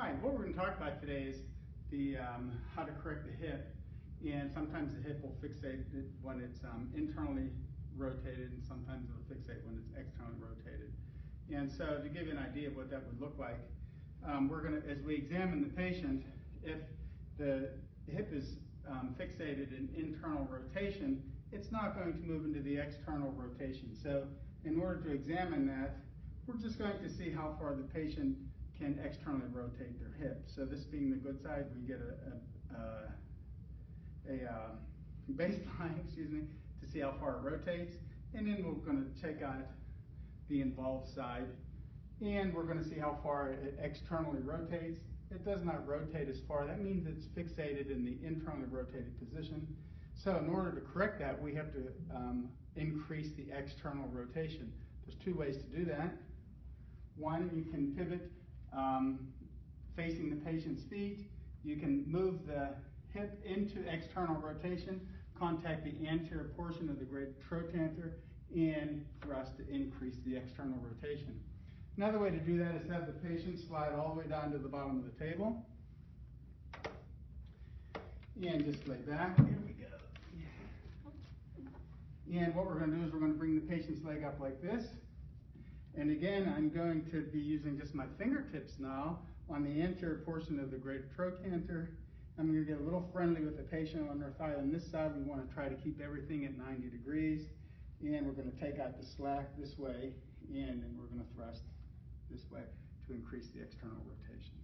Hi, what we're going to talk about today is the how to correct the hip. And sometimes the hip will fixate when it's internally rotated, and sometimes it'll fixate when it's externally rotated. And so to give you an idea of what that would look like, we're going to, as we examine the patient, if the hip is fixated in internal rotation, it's not going to move into the external rotation. So in order to examine that, we're just going to see how far the patient can externally rotate their hip. So this being the good side, we get a baseline, to see how far it rotates, and then we're going to check out the involved side, and we're going to see how far it externally rotates. It does not rotate as far. That means it's fixated in the internally rotated position. So in order to correct that, we have to increase the external rotation. There's two ways to do that. One, you can pivot facing the patient's feet. You can move the hip into external rotation, contact the anterior portion of the greater trochanter, and thrust to increase the external rotation. Another way to do that is have the patient slide all the way down to the bottom of the table. And just lay back. Here we go. And what we're going to do is we're going to bring the patient's leg up like this. And again, I'm going to be using just my fingertips now on the anterior portion of the greater trochanter. I'm going to get a little friendly with the patient on their thigh. On this side, we want to try to keep everything at 90 degrees. And we're going to take out the slack this way, and then we're going to thrust this way to increase the external rotation.